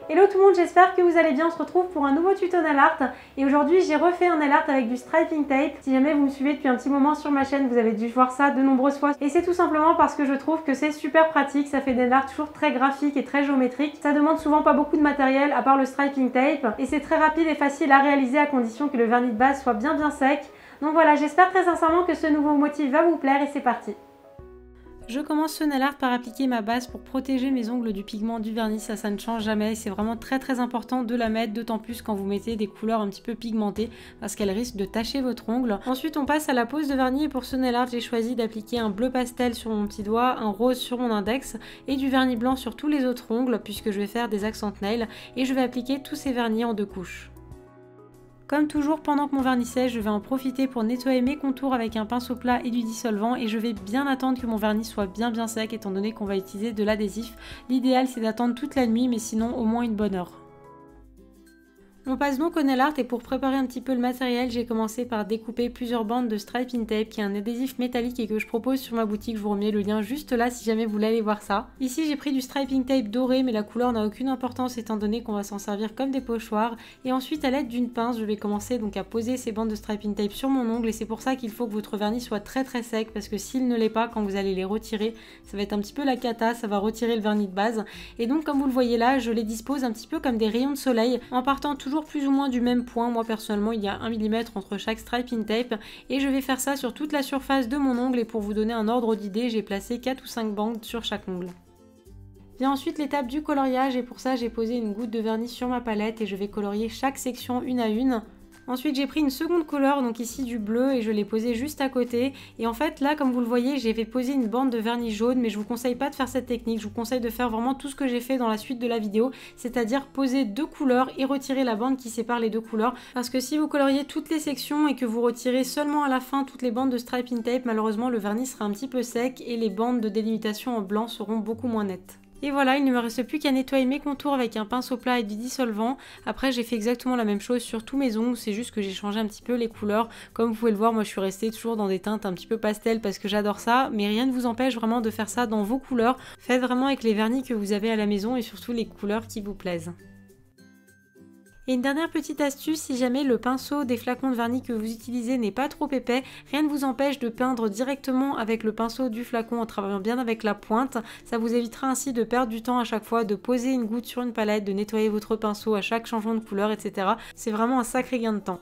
Hello tout le monde, j'espère que vous allez bien. On se retrouve pour un nouveau tuto nail art et aujourd'hui j'ai refait un nail art avec du striping tape. Si jamais vous me suivez depuis un petit moment sur ma chaîne, vous avez dû voir ça de nombreuses fois et c'est tout simplement parce que je trouve que c'est super pratique. Ça fait des nail art toujours très graphiques et très géométriques. Ça demande souvent pas beaucoup de matériel à part le striping tape et c'est très rapide et facile à réaliser à condition que le vernis de base soit bien sec. Donc voilà, j'espère très sincèrement que ce nouveau motif va vous plaire et c'est parti. Je commence ce nail art par appliquer ma base pour protéger mes ongles du pigment du vernis, ça ne change jamais, c'est vraiment très important de la mettre, d'autant plus quand vous mettez des couleurs un petit peu pigmentées parce qu'elles risquent de tacher votre ongle. Ensuite on passe à la pose de vernis et pour ce nail art j'ai choisi d'appliquer un bleu pastel sur mon petit doigt, un rose sur mon index et du vernis blanc sur tous les autres ongles puisque je vais faire des accent nails et je vais appliquer tous ces vernis en 2 couches. Comme toujours, pendant que mon vernis sèche, je vais en profiter pour nettoyer mes contours avec un pinceau plat et du dissolvant et je vais bien attendre que mon vernis soit bien sec étant donné qu'on va utiliser de l'adhésif. L'idéal c'est d'attendre toute la nuit mais sinon au moins une bonne heure. On passe donc au nail art et pour préparer un petit peu le matériel, j'ai commencé par découper plusieurs bandes de striping tape qui est un adhésif métallique et que je propose sur ma boutique. Je vous remets le lien juste là si jamais vous voulez aller voir ça. Ici j'ai pris du striping tape doré mais la couleur n'a aucune importance étant donné qu'on va s'en servir comme des pochoirs. Et ensuite à l'aide d'une pince, je vais commencer donc à poser ces bandes de striping tape sur mon ongle et c'est pour ça qu'il faut que votre vernis soit très sec parce que s'il ne l'est pas, quand vous allez les retirer, ça va être un petit peu la cata, ça va retirer le vernis de base. Et donc comme vous le voyez là, je les dispose un petit peu comme des rayons de soleil en partant toujours plus ou moins du même point. Moi personnellement il y a 1 mm entre chaque striping tape et je vais faire ça sur toute la surface de mon ongle et pour vous donner un ordre d'idée j'ai placé 4 ou 5 bandes sur chaque ongle. Vient ensuite l'étape du coloriage et pour ça j'ai posé une goutte de vernis sur ma palette et je vais colorier chaque section une à une. Ensuite j'ai pris une seconde couleur, donc ici du bleu et je l'ai posé juste à côté et en fait là comme vous le voyez j'ai fait poser une bande de vernis jaune mais je vous conseille pas de faire cette technique, je vous conseille de faire vraiment tout ce que j'ai fait dans la suite de la vidéo, c'est-à-dire poser 2 couleurs et retirer la bande qui sépare les 2 couleurs parce que si vous coloriez toutes les sections et que vous retirez seulement à la fin toutes les bandes de striping tape, malheureusement le vernis sera un petit peu sec et les bandes de délimitation en blanc seront beaucoup moins nettes. Et voilà, il ne me reste plus qu'à nettoyer mes contours avec un pinceau plat et du dissolvant. Après j'ai fait exactement la même chose sur tous mes ongles, c'est juste que j'ai changé un petit peu les couleurs. Comme vous pouvez le voir, moi je suis restée toujours dans des teintes un petit peu pastel parce que j'adore ça. Mais rien ne vous empêche vraiment de faire ça dans vos couleurs. Faites vraiment avec les vernis que vous avez à la maison et surtout les couleurs qui vous plaisent. Et une dernière petite astuce, si jamais le pinceau des flacons de vernis que vous utilisez n'est pas trop épais, rien ne vous empêche de peindre directement avec le pinceau du flacon en travaillant bien avec la pointe. Ça vous évitera ainsi de perdre du temps à chaque fois, de poser une goutte sur une palette, de nettoyer votre pinceau à chaque changement de couleur, etc. C'est vraiment un sacré gain de temps.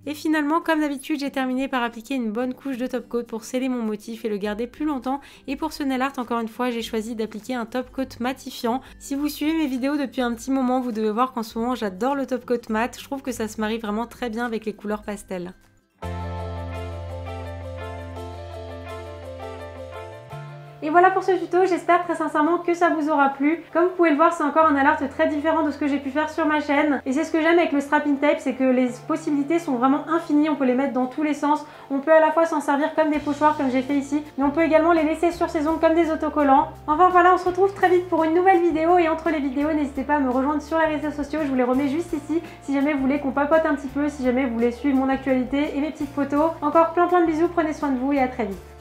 Et finalement, comme d'habitude, j'ai terminé par appliquer une bonne couche de top coat pour sceller mon motif et le garder plus longtemps. Et pour ce nail art, encore une fois, j'ai choisi d'appliquer un top coat matifiant. Si vous suivez mes vidéos depuis un petit moment, vous devez voir qu'en ce moment, j'adore le top coat mat. Je trouve que ça se marie vraiment très bien avec les couleurs pastel. Et voilà pour ce tuto, j'espère très sincèrement que ça vous aura plu. Comme vous pouvez le voir, c'est encore un nail art très différent de ce que j'ai pu faire sur ma chaîne. Et c'est ce que j'aime avec le strapping tape, c'est que les possibilités sont vraiment infinies, on peut les mettre dans tous les sens. On peut à la fois s'en servir comme des pochoirs comme j'ai fait ici, mais on peut également les laisser sur ses ongles comme des autocollants. Enfin voilà, on se retrouve très vite pour une nouvelle vidéo et entre les vidéos, n'hésitez pas à me rejoindre sur les réseaux sociaux, je vous les remets juste ici si jamais vous voulez qu'on papote un petit peu, si jamais vous voulez suivre mon actualité et mes petites photos. Encore plein de bisous, prenez soin de vous et à très vite.